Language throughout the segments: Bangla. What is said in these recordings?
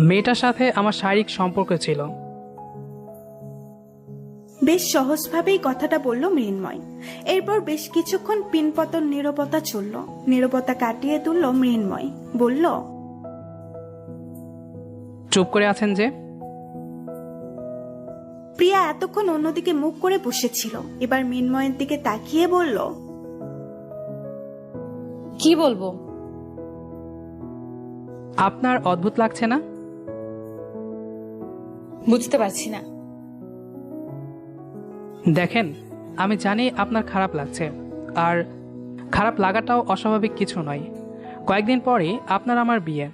মেয়েটার সাথে আমার শারীরিক সম্পর্ক ছিল। বেশ সহজভাবেই কথাটা বলল মৃন্ময়। এরপর বেশ কিছুক্ষণ পিনপতন নীরবতা চলল। নীরবতা কাটিয়ে তুলল মৃন্ময়, বলল, চুপ করে আছেন যে? প্রিয়া এতক্ষণ অন্যদিকে মুখ করে বসেছিল, এবার মৃন্ময়ের দিকে তাকিয়ে বলল, কি বলবো? আপনার অদ্ভুত লাগছে না? বুঝতে পারছি না। দেখেন, আমি জানি আপনার খারাপ লাগছে, আর খারাপ লাগাটাও অস্বাভাবিক কিছু নয়। কয়েকদিন পরেই আপনার আমার বিয়ে,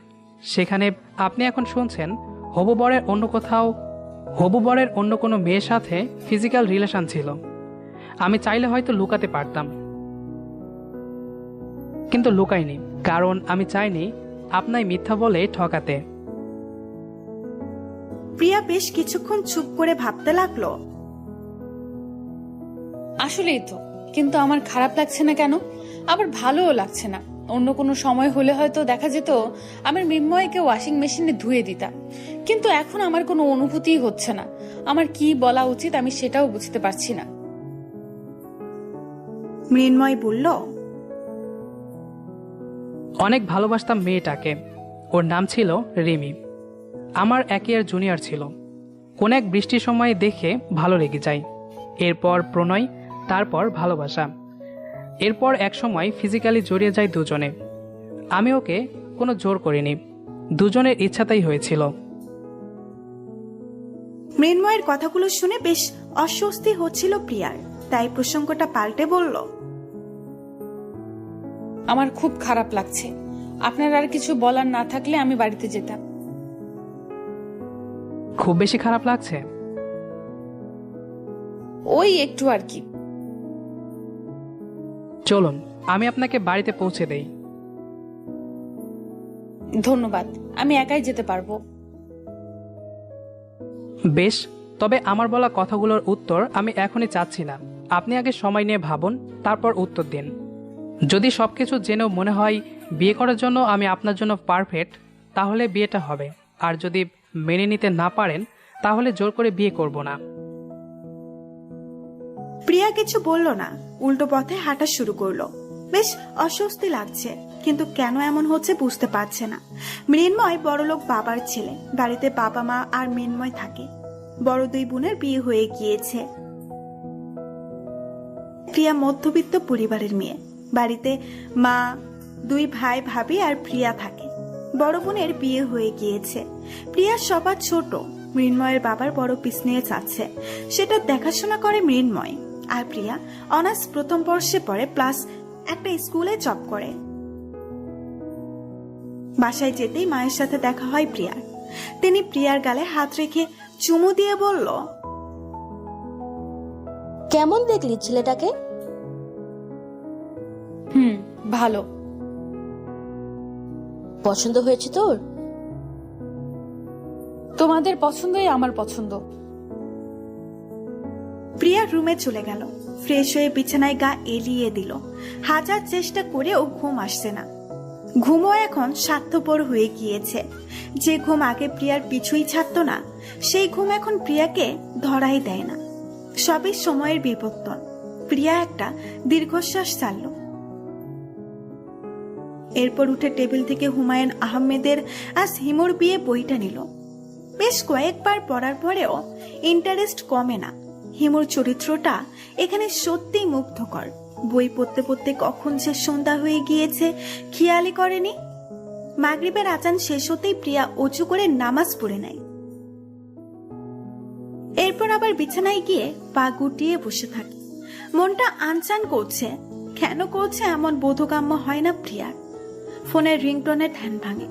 সেখানে আপনি এখন শুনছেন হবু বরের অন্য কোনো মেয়ের সাথে ফিজিক্যাল রিলেশন ছিল। আমি চাইলে হয়তো লুকাতে পারতাম, কিন্তু লুকাইনি, কারণ আমি চাইনি আপনায় মিথ্যা বলে ঠকাতে। প্রিয়া বেশ কিছুক্ষণ চুপ করে ভাবতে লাগলো। আসলেই তো, কিন্তু আমার খারাপ লাগছে না কেন? আবার ভালোও লাগছে না। অন্য কোনো সময় হলে হয়তো দেখা যেত আমার মৃন্ময়কে ওয়াশিং মেশিনে ধুয়ে দিতাম, কিন্তু এখন আমার কোনো অনুভূতিই হচ্ছে না। আমার কি বলা উচিত আমি সেটাও বুঝতে পারছি না। মৃন্ময় বলল, অনেক ভালোবাসতাম মেয়েটাকে। ওর নাম ছিল রিমি। আমার 1 ইয়ার জুনিয়র ছিল। কোন এক বৃষ্টির সময় দেখে ভালো লেগে যায়, এরপর প্রণয়, তারপর ভালোবাসা, এরপর এক সময় ফিজিক্যালি জড়িয়ে যায় দুজনে। আমি ওকে কোনো জোর করিনি, দুজনের ইচ্ছাতেই হয়েছিল। মৃন্ময়ের কথাগুলো শুনে বেশ অস্বস্তি হচ্ছিল প্রিয়ার, তাই প্রসঙ্গটা পাল্টে বলল, আমার খুব খারাপ লাগছে। আপনার আর কিছু বলার না থাকলে আমি বাড়িতে যেতাম। খুব বেশি খারাপ লাগছে? ওই একটু আর কি। চলুন, আমি আপনাকে বাড়িতে পৌঁছে দেই। ধন্যবাদ, আমি একাই যেতে পারবো। বেশ, তবে আমার বলা কথাগুলোর উত্তর আমি এখনই চাচ্ছি না। আপনি আগে সময় নিয়ে ভাবুন, তারপর উত্তর দিন। যদি সবকিছু জেনেও মনে হয় বিয়ে করার জন্য আমি আপনার জন্য পারফেক্ট, তাহলে বিয়েটা হবে। আর যদি মেনে নিতে না পারেন, তাহলে জোর করে বিয়ে করব না। প্রিয়া কিছু বলল না, উল্টো পথে হাঁটা শুরু করলো। বেশ অস্বস্তি লাগছে, কিন্তু কেন এমন হচ্ছে বুঝতে পারছে না। মৃন্ময় বড়লোক বাবার ছেলে, বাড়িতে বাবা মা আর মৃন্ময় থাকে। বড় 2 বোনের বিয়ে হয়ে গিয়েছে। প্রিয়া মধ্যবিত্ত পরিবারের মেয়ে। বাড়িতে মা, 2 ভাই ভাবি আর প্রিয়া থাকে। বড় বোনের বিয়ে হয়ে গিয়েছে। প্রিয়া সবার ছোট। মৃন্ময়ের বাবার বড় বিজনেস আছে, সেটা দেখাশোনা করে মৃন্ময়। আর প্রিয়া অনার্স প্রথম বর্ষে পড়ে, প্লাস একটা স্কুলে জব করে। বাসায় যেতেই মায়ের সাথে দেখা হয় প্রিয়ার। তিনি প্রিয়ার গালে হাত রেখে চুমু দিয়ে বলল, কেমন দেখলি ছেলেটাকে? ভালো। পছন্দ হয়েছে তোর? তোমাদের পছন্দই আমার পছন্দ। প্রিয়া রুমে চলে গেল। ফ্রেশ হয়ে বিছানায় গা এলিয়ে দিল। হাজার চেষ্টা করেও ঘুম আসছে না। ঘুমও এখন স্বার্থপর হয়ে গিয়েছে। যে ঘুম আগে প্রিয়ার পিছুই ছাড়তো না, সেই ঘুম এখন প্রিয়াকে ধরাই দেয় না। সবই সময়ের বিবর্তন। প্রিয়া একটা দীর্ঘশ্বাস ছাড়ল। এরপর উঠে টেবিল থেকে হুমায়ুন আহমেদের আজ হিমুর বিয়ে বইটা নিল। বেশ কয়েকবার পড়ার পরেও ইন্টারেস্ট কমে না। হিমুর চরিত্রটা এখানে সত্যিই মুগ্ধকর। বই পড়তে পড়তে কখন যে সন্ধ্যা হয়ে গিয়েছে খেয়ালই করেনি। মাগরিবের আজান শেষ হতেই প্রিয়া অজু করে নামাজ পড়ে নেয়। এরপর আবার বিছানায় গিয়ে পা গুটিয়ে বসে থাকে। মনটা আনচান করছে। কেন করছে এমন বোধগম্য হয় না প্রিয়ার। ফোনের রিংটোনের ধ্যান ভাঙে।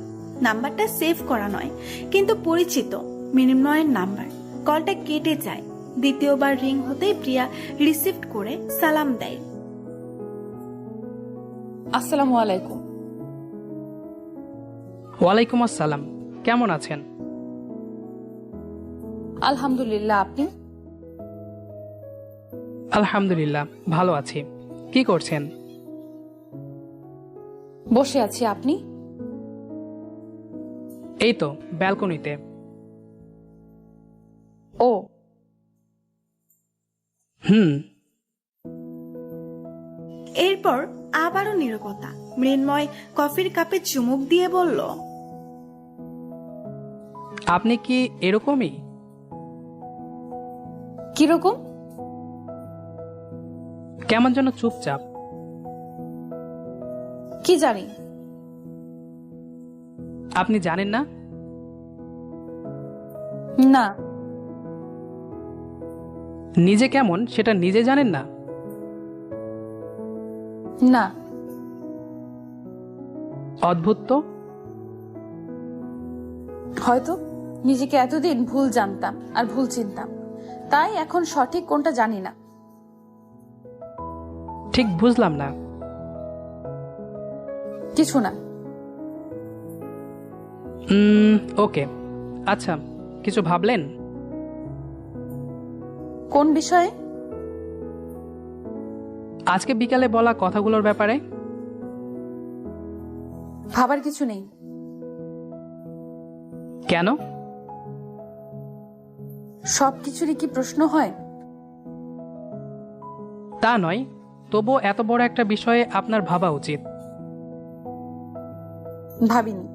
নাম্বারটা সেভ করা নয়, কিন্তু পরিচিত মৃন্ময়ের নাম্বার। কলটা কেটে যায়। দ্বিতীয়বার রিং হতেই প্রিয়া রিসিভ করে সালাম দেয়। আসসালামু আলাইকুম। ওয়ালাইকুম আসসালাম। কেমন আছেন? আলহামদুলিল্লাহ, আপনি? আলহামদুলিল্লাহ, ভালো আছি। কি করছেন? বসে আছি, আপনি? এই তো ব্যালকনিতে। ও হুম। এরপর আবারও নীরবতা। মৃন্ময় কফির কাপে চুমুক দিয়ে বলল, আপনি কি এরকমই? কিরকম? কেমন যেন চুপচাপ। কি জানি। আপনি জানেন না? না। নিজে কেমন সেটা নিজে জানেন না? না। অদ্ভুত তো। হয়তো নিজেকে এতদিন ভুল জানতাম আর ভুল চিনতাম, তাই এখন সঠিক কোনটা জানি না। ঠিক বুঝলাম না। কিছু না। ওকে, আচ্ছা, কিছু ভাবলেন? কোন বিষয়ে? আজকে বিকালে বলা কথাগুলোর ব্যাপারে। ভাবার কিছু নেই। কেন? সবকিছুরই কি প্রশ্ন হয়? তা নয়, তবুও এত বড় একটা বিষয়ে আপনার ভাবা উচিত। ভাবিনি।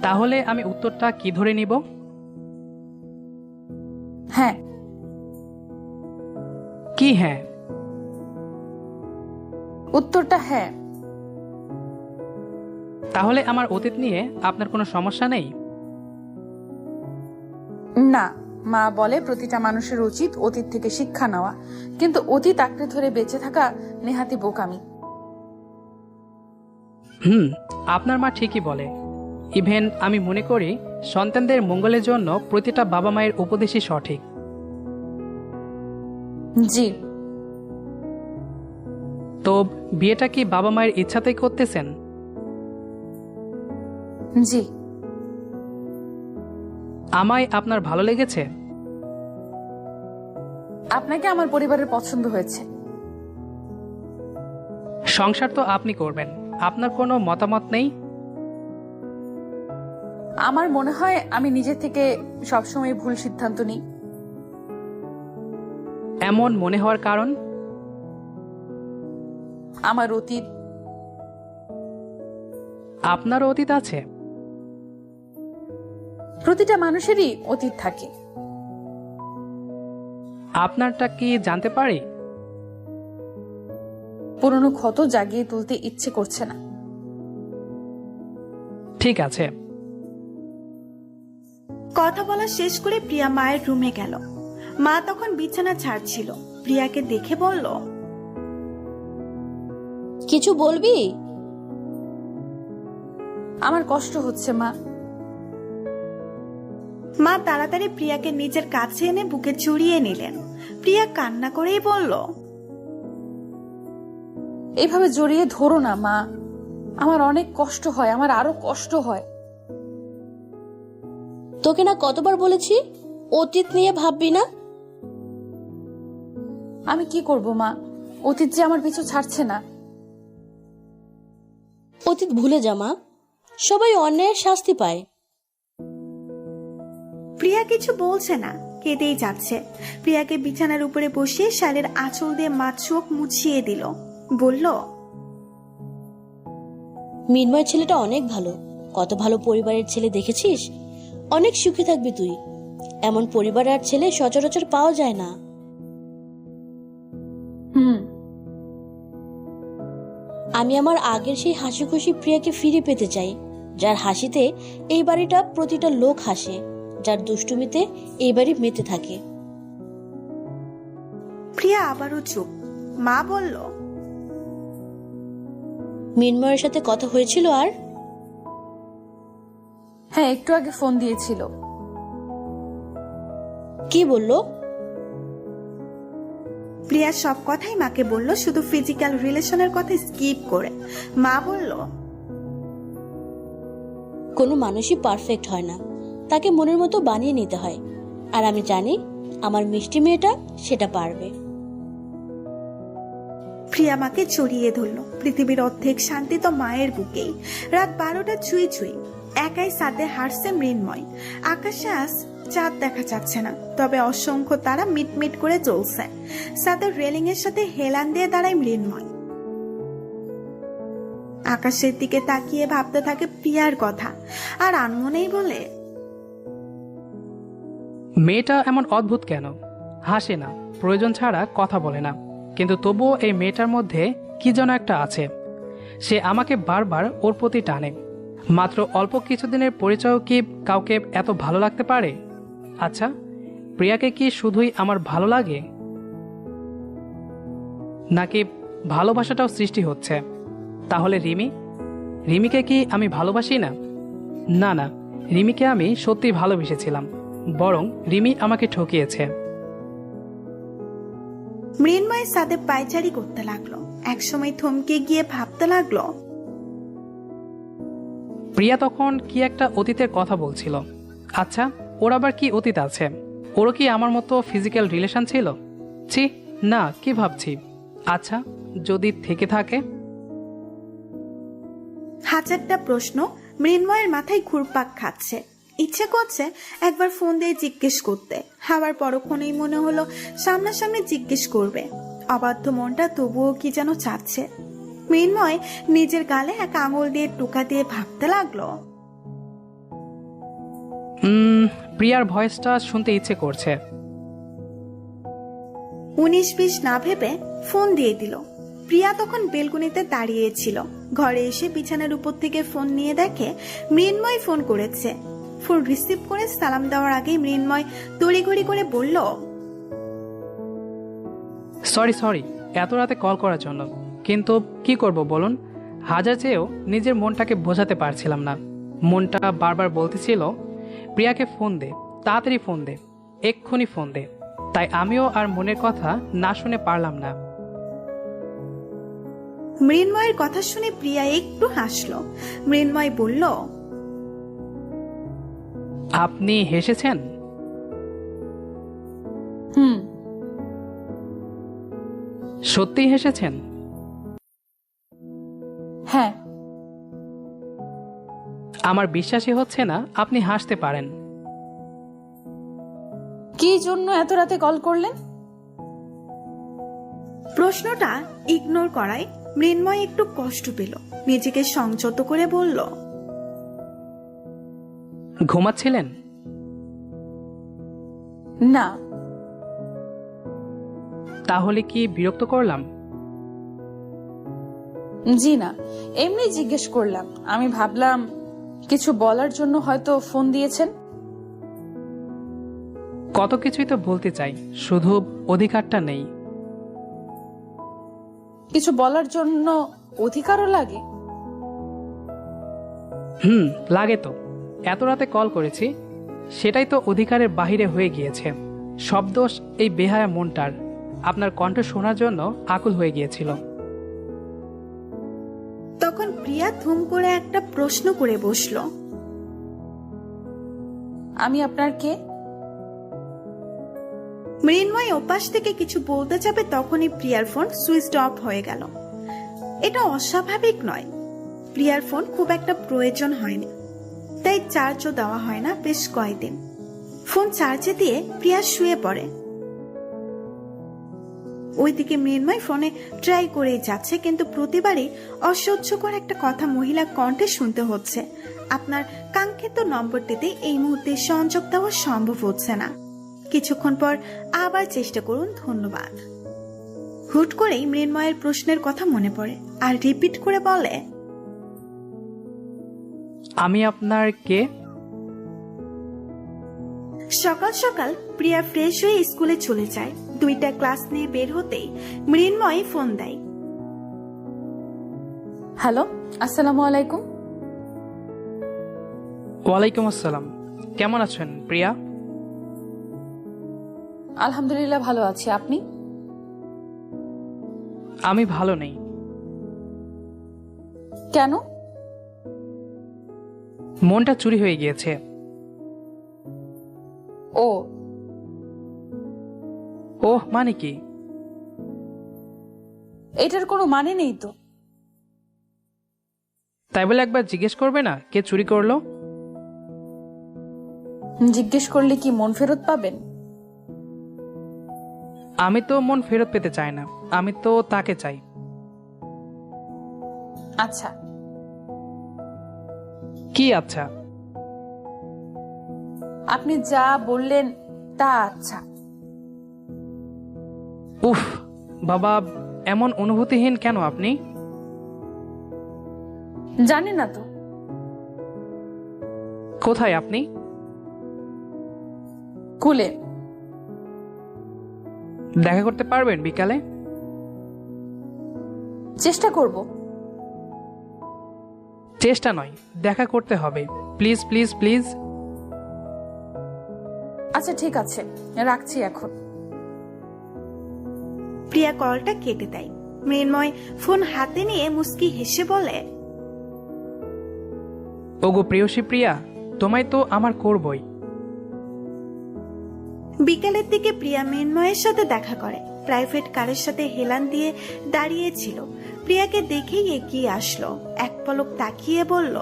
তাহলে আমি উত্তরটা কি ধরে নিব? হ্যাঁ। কি হ্যাঁ? উত্তরটা হ্যাঁ। তাহলে আমার অতীত নিয়ে আপনার কোনো সমস্যা নেই? না, মা বলে প্রতিটা মানুষের উচিত অতীত থেকে শিক্ষা নেওয়া, কিন্তু অতীত আঁকড়ে ধরে বেঁচে থাকা নেহাতি বোকামি। আপনার মা ঠিকই বলে। ইভেন আমি মনে করি সন্তানদের মঙ্গলের জন্য প্রতিটা বাবা মায়ের উপদেশই সঠিক। জি। তো বিয়েটা কি বাবা মায়ের ইচ্ছাতেই করতেছেন? জি। আমায় আপনার ভালো লেগেছে? আপনাকে আমার পরিবারের পছন্দ হয়েছে। সংসার তো আপনি করবেন, আপনার কোনো মতামত নেই? আমার মনে হয় আমি নিজে থেকে সবসময় ভুল সিদ্ধান্ত নিই। এমন মনে হওয়ার কারণ? আমার অতীত। আপনারও অতীত আছে? প্রতিটা মানুষেরই অতীত থাকে। আপনারটা কি জানতে পারি? পুরনো ক্ষত জাগিয়ে তুলতে ইচ্ছে করছে না। ঠিক আছে। কথা বলা শেষ করে প্রিয়া মায়ের রুমে গেল। মা তখন বিছানা ছাড়ছিল। প্রিয়াকে দেখে বলল, কিছু বলবি? আমার কষ্ট হচ্ছে মা। মা তাড়াতাড়ি প্রিয়াকে নিজের কাছে এনে বুকে জড়িয়ে নিলেন। প্রিয়া কান্না করেই বলল, এইভাবে জড়িয়ে ধরো না মা, আমার অনেক কষ্ট হয়, আমার আরো কষ্ট হয়। তোকে না কতবার বলেছি অতীত নিয়ে ভাববি না? আমি কি করব মা, অতীত যে আমার পিছু ছাড়ছে না। অতীত ভুলে যা মা, সবাই অন্যায়ের শাস্তি পায়। প্রিয়া কিছু বলছে না, কেঁদেই যাচ্ছে। প্রিয়াকে বিছানার উপরে বসিয়ে শালের আঁচল দিয়ে মা চোখ মুছিয়ে দিল। বলল, মৃন্ময় ছেলেটা অনেক ভালো, কত ভালো পরিবারের ছেলে দেখেছিস? অনেক সুখী থাকবি তুই। এমন পরিবার আর ছেলে সচরাচর পাওয়া যায় না। আমি আমার আগের সেই হাসি খুশি প্রিয়াকে ফিরে পেতে চাই, যার হাসিতে এই বাড়িটা প্রতিটা লোক হাসে, যার দুষ্টুমিতে এই বাড়ি মেতে থাকে। প্রিয়া আবারও চুপ। মা বলল, মৃন্ময়ের সাথে কথা হয়েছিল? আর হ্যাঁ, একটু আগে ফোন দিয়েছিল। কি বললো? প্রিয়া সব কথাই মাকে বলল, শুধু ফিজিক্যাল রিলেশনের কথা স্কিপ করে। মা বলল, কোনো মানুষই পারফেক্ট হয় না, তাকে মনের মতো বানিয়ে নিতে হয়। আর আমি জানি আমার মিষ্টি মেয়েটা সেটা পারবে। প্রিয়া মাকে জড়িয়ে ধরল। পৃথিবীর অর্ধেক শান্তি তো মায়ের বুকেই। রাত 12টা ছুঁই ছুঁই, একাই সাদে হারছে মৃন্ময়। আকাশে আজ চাঁদ দেখা যাচ্ছে না, তবে অসংখ্য তারা মিটমিট করে জ্বলছে। সাদের রেলিং এর সাথে হেলান দিয়ে দাঁড়ায় মৃন্ময়। আকাশের দিকে তাকিয়ে ভাবতে থাকে প্রিয়ার কথা, আর আনমনেই বলে, মেয়েটা এমন অদ্ভুত কেন? হাসে না, প্রয়োজন ছাড়া কথা বলে না, কিন্তু তবুও এই মেয়েটার মধ্যে কি যেন একটা আছে। সে আমাকে বারবার ওর প্রতি টানে। মাত্র অল্প কিছুদিনের পরিচয়ও কি কাউকে এত ভালো লাগতে পারে? আচ্ছা, প্রিয়াকে কি শুধুই আমার ভালো লাগে, নাকি ভালোবাসাটাও সৃষ্টি হচ্ছে? তাহলে রিমিকে কি আমি ভালোবাসি না? না না, রিমিকে আমি সত্যি ভালোবেসেছিলাম, বরং রিমি আমাকে ঠকিয়েছে। মৃন্ময় সাদে পায়চারি করতে লাগলো। একসময় থমকে গিয়ে ভাবতে লাগলো, প্রিয়া তখন কি একটা অতীতের কথা বলছিল। আচ্ছা, ওর আবার কি অতীত আছে? ওরও কি আমার মতো ফিজিক্যাল রিলেশন ছিল? ছি, না, কি ভাবছি? আচ্ছা, যদি থেকে থাকে? হাজারটা প্রশ্ন মৃন্ময়ের মাথায় ঘুরপাক খাচ্ছে। ইচ্ছে করছে একবার ফোন দিয়ে জিজ্ঞেস করতে, আবার পরক্ষণেই মনে হলো সামনাসামনি জিজ্ঞেস করবে। অবাধ্য মনটা তবুও কি যেন চাচ্ছে। মৃন্ময় নিজের গালে এক আঙুল দিয়ে টোকা দিয়ে ভাবতে লাগলো, প্রিয়ার ভয়েসটা শুনতে ইচ্ছে করছে। 19-20 না ভেবে ফোন দিয়ে দিল। প্রিয়া তখন বেলকনিতে দাঁড়িয়েছিল। ঘরে এসে বিছানার উপর থেকে ফোন নিয়ে দেখে মৃন্ময় ফোন করেছে। ফোন রিসিভ করে সালাম দেওয়ার আগেই মৃন্ময় তড়িঘড়ি করে বলল, সরি এত রাতে কল করার জন্য, কিন্তু কি করব বলুন? হাজার চেয়েও নিজের মনটাকে বোঝাতে পারছিলাম না। মনটা বারবার বলতেছিল, প্রিয়াকে ফোন দে, তাড়াতাড়ি ফোন দে, এক্ষুনি ফোন দে। তাই আমিও আর মনের কথা না শুনে পারলাম না। মৃন্ময়ের কথা শুনে প্রিয়া একটু হাসলো। মৃন্ময় বলল, আপনি হেসেছেন? হুম। সত্যি হেসেছেন? হ্যাঁ। আমার বিশ্বাসই হচ্ছে না আপনি হাসতে পারেন। কি জন্য এত রাতে কল করলেন? প্রশ্নটা ইগনোর করায় মৃন্ময় একটু কষ্ট পেল। নিজেকে সংযত করে বলল, ঘুমাচ্ছিলেন? না। তাহলে কি বিরক্ত করলাম? জি না, এমনি জিজ্ঞেস করলাম। আমি ভাবলাম কিছু বলার জন্য হয়তো ফোন দিয়েছেন। কত কিছুই তো বলতে চাই, শুধু অধিকারটা নেই। কিছু বলার জন্য অধিকারও লাগে? লাগে তো। এত রাতে কল করেছি, সেটাই তো অধিকারের বাহিরে হয়ে গিয়েছে। সব দোষ এই বেহায়া মনটার। আপনার কণ্ঠ শোনার জন্য আকুল হয়ে গিয়েছিল। তখন প্রিয়া ধুম করে একটা প্রশ্ন করে বসলো, আমি আপনার কে? মৃন্ময় ওপাশ থেকে কিছু বলতে যাবে, তখনই প্রিয়ার ফোন সুইচ অফ হয়ে গেল। এটা অস্বাভাবিক নয়, প্রিয়ার ফোন খুব একটা প্রয়োজন হয়নি, তাই চার্জও দেওয়া হয় না বেশ কয়েকদিন। ফোন চার্জে দিয়ে প্রিয়া শুয়ে পড়ে। ওইদিকে মৃন্ময় ফোনে ট্রাই করেই যাচ্ছে, কিন্তু প্রতিবারই অসহ্যকর একটা কথা মহিলা কণ্ঠে শুনতে হচ্ছে, আপনার কাঙ্ক্ষিত নম্বরটিতে এই মুহূর্তে সংযোগ দেওয়া সম্ভব হচ্ছে না, কিছুক্ষণ পর আবার চেষ্টা করুন, ধন্যবাদ। হুট করেই মৃন্ময়ের প্রশ্নের কথা মনে পড়ে আর রিপিট করে বলে, আমি আপনার কে? সকাল সকাল প্রিয়া ফ্রেশ হয়ে স্কুলে চলে যায়। 2টা ক্লাস নিয়ে বের হতেই মৃন্ময় ফোন দেয়। হ্যালো, আসসালামু আলাইকুম। ওয়ালাইকুম আসসালাম। কেমন আছেন প্রিয়া? আলহামদুলিল্লাহ, ভালো আছি। আপনি? আমি ভালো নেই। কেন? মনটা চুরি হয়ে গিয়েছে। ও, ওহ, মানে কি? এটার কোনো মানে নেই তো। তাই বলে একবার জিজ্ঞেস করবে না কে চুরি করলো? জিজ্ঞেস করলে কি মন ফেরত পাবেন? আমি তো মন ফেরত পেতে চাই না, আমি তো তাকে চাই। আচ্ছা, কি আচ্ছা? আপনি যা বললেন তা আচ্ছা। উফ বাবা, এমন অনুভূতিহীন কেন আপনি? জানি না তো। কোথায় আপনি? কুলে। দেখা করতে পারবেন বিকালে? চেষ্টা করব। চেষ্টা নয়, দেখা করতে হবে। Please please please. আচ্ছা ঠিক আছে, রাখছি এখন। প্রিয়া কলটা কেটে দেয়। মৃন্ময় ফোন হাতে নিয়ে মুস্কি হেসে বলে, ওগো প্রেয়সী প্রিয়া, তোমায় তো আমার করবই। বিকালের দিকে প্রিয়া মৃন্ময়ের সাথে দেখা করে। প্রাইভেট কারের সাথে হেলান দিয়ে দাঁড়িয়েছিল। প্রিয়াকে দেখেই এগিয়ে আসলো, এক পলক তাকিয়ে বলল,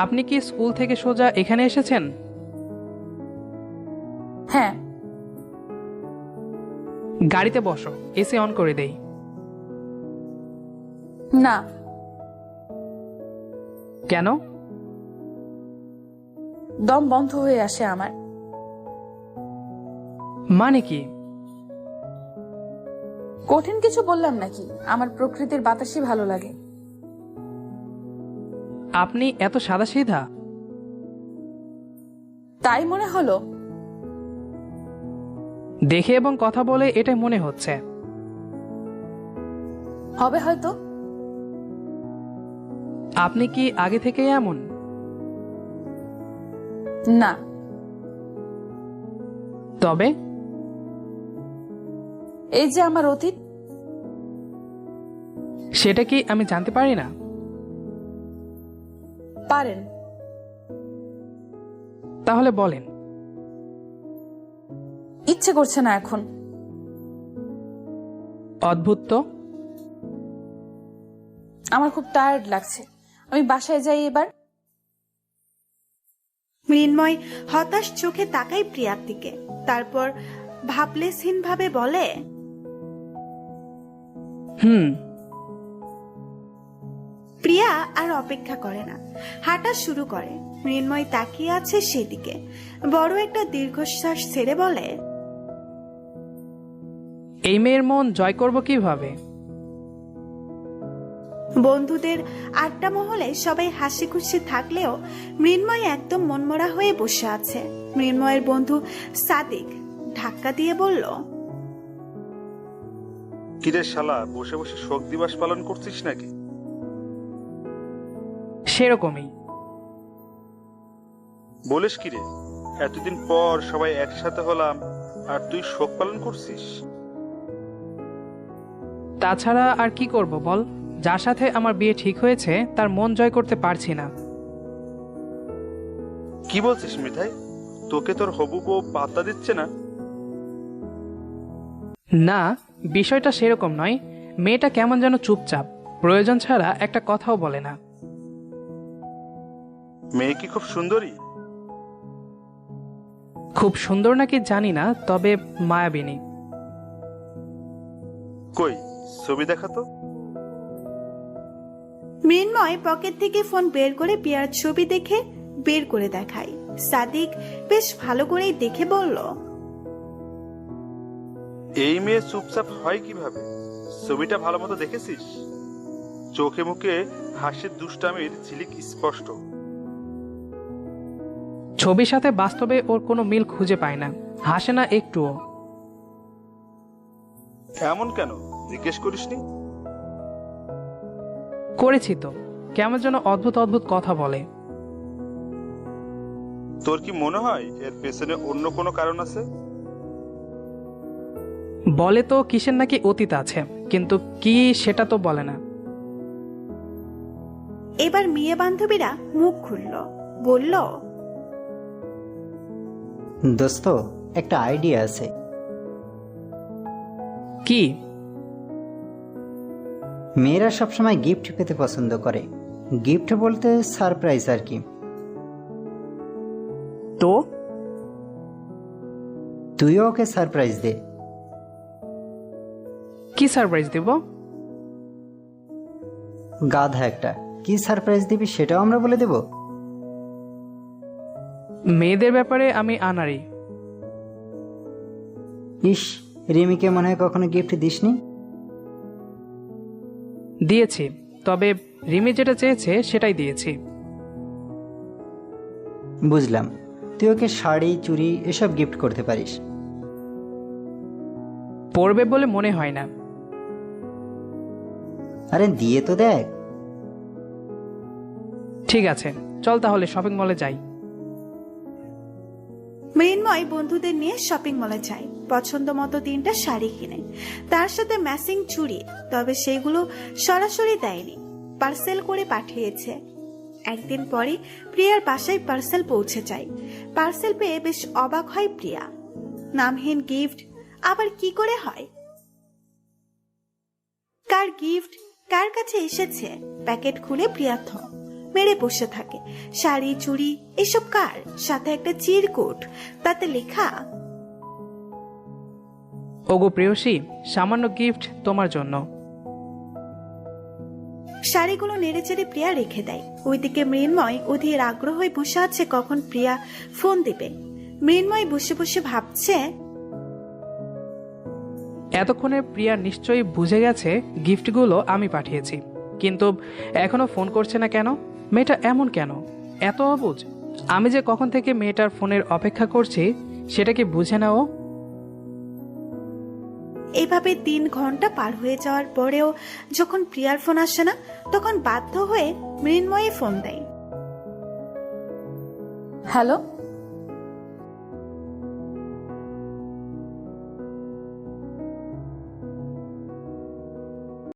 আপনি কি স্কুল থেকে সোজা এখানে এসেছেন? হ্যাঁ। গাড়িতে বসো, এসি অন করে দেই। না। কেন? দম বন্ধ হয়ে আসে আমার। মানে কি? কঠিন কিছু বললাম নাকি? আমার প্রকৃতির বাতাসই ভালো লাগে। আপনি এত সাদাসিধা? তাই মনে হলো? দেখে এবং কথা বলে এটাই মনে হচ্ছে। হবে হয়তো। আপনি কি আগে থেকে এমন? না। তবে এই যে আমার অতীত। সেটা কি আমি জানতে পারি না? পারেন। তাহলে বলেন। ইচ্ছে করছে না এখন। অদ্ভুত তো। আমার খুব টায়ার্ড লাগছে, আমি বাসায় যাই এবার। মৃন্ময় হতাশ চোখে তাকায় প্রিয়ার দিকে, তারপর ভাবলেশহীন ভাবে বলে, হুম। প্রিয়া আর অপেক্ষা করে না, হাঁটা শুরু করে। মৃন্ময় তাকিয়ে আছে সেদিকে, বড় একটা দীর্ঘশ্বাস ছেড়ে বলে, এই মেয়ের মন জয় করব কিভাবে? বন্ধুদের আড্ডা মহলে সবাই হাসি খুশি থাকলেও মৃন্ময় একদম মনমরা হয়ে বসে আছে। মৃন্ময়ের বন্ধু সাদিক ধাক্কা দিয়ে বলল, কিরে শালা, বসে বসে শোক দিবস পালন করছিস নাকি? সেরকমই। বলিস কিরে, এতদিন পর সবাই একসাথে হলাম আর তুই শোক পালন করছিস? তাছাড়া আর কি করব বল? যার সাথে আমার বিয়ে ঠিক হয়েছে তার মন জয় করতে পারছি না। কি বলছিস মিঠাই? তোকে তোর হবু বউ পাত্তা দিচ্ছে না? না, বিষয়টা সেরকম নয়। মেয়েটা কেমন যেন চুপচাপ, প্রয়োজন ছাড়া একটা কথাও বলে না। মেয়ে কি খুব সুন্দরী? খুব সুন্দর নাকি জানি না, তবে মায়াবিনী। কই ছবি দেখাতো। মৃন্ময় পকেট থেকে ফোন বের করে প্রিয়ার ছবি দেখে বের করে দেখায়। সাদিক বেশ ভালো করেই দেখে বলল, এই মেয়ে চুপচাপ হয় কিভাবে? ছবিটা ভালো মতো দেখেছিস? চোখে মুখে হাসির দুষ্টামির ঝিলিক স্পষ্ট। ছবির সাথে বাস্তবে ওর কোনো মিল খুঁজে পায় না, হাসে না একটুও। এমন কেন জিজ্ঞেস করিসনি? করেছি তো, কেমন যেন অদ্ভুত অদ্ভুত কথা বলে। তোর কি মনে হয় এর পেছনে অন্য কোনো কারণ আছে? বলে তো কিসের নাকি অতীত আছে, কিন্তু কি সেটা তো বলে না। এবার মেয়ে বান্ধবীরা মুখ খুলল, বলল, দোস্ত, একটা আইডিয়া আছে। কি? মেয়েরা সবসময় গিফট পেতে পছন্দ করে। গিফট বলতে সারপ্রাইজ আর কি। তো তুইও ওকে সারপ্রাইজ দে। কি সারপ্রাইজ দেব? গাধা একটা, কি সারপ্রাইজ দিবি সেটাও আমরা বলে দেব? মেয়েদের ব্যাপারে আমি আনাড়ি। ইস, রিমিকে মনে হয় কখনো গিফট দিসনি। দিয়েছি, তবে রিমি যেটা চেয়েছে সেটাই দিয়েছি। বুঝলাম, তুই ওকে শাড়ি চুড়ি এসব গিফট করতে পারিস। পড়বে বলে মনে হয় না। আরে দিয়ে তো দেখ। ঠিক আছে, চল তাহলে শপিং মলে যাই। মৃন্ময় বন্ধুদের নিয়ে শপিং মলে যায়। পছন্দ মতো 3টা শাড়ি কিনে, তার সাথে ম্যাচিং চুড়ি। তবে সেগুলো সরাসরি দেয়নি, পার্সেল করে পাঠিয়েছে। একদিন পরে প্রিয়ার বাসায় পার্সেল পৌঁছে যায়। পার্সেল পেয়ে বেশ অবাক হয় প্রিয়া। নামহীন গিফট আবার কি করে হয়? কার গিফট কার কাছে এসেছে? প্যাকেট খুলে প্রিয়া মেরে বসে থাকে। শাড়ি চুড়ি এসব কার? সাথে একটা চিরকুট, তাতে লেখা, ওগো প্রেয়সী, সামান্য গিফট তোমার জন্য। শাড়িগুলো নেড়ে চেড়ে প্রিয়া রেখে দেয়। ওইদিকে মৃন্ময় অধীর আগ্রহ হয়ে বসে আছে কখন প্রিয়া ফোন দিবে। মৃন্ময় বসে বসে ভাবছে, এতক্ষণে প্রিয়া নিশ্চয়ই বুঝে গেছে গিফটগুলো আমি পাঠিয়েছি, কিন্তু এখনো ফোন করছে না কেন? মেয়েটা এমন কেন, এত অবুঝ? আমি যে কখন থেকে মেয়েটার ফোনের অপেক্ষা করছি সেটা কি বুঝে না ও? এভাবে 3 ঘন্টা পার হয়ে যাওয়ার পরেও যখন প্রিয়ার ফোন আসে না, তখন বাধ্য হয়ে মৃন্ময়ে ফোন দেয়। হ্যালো,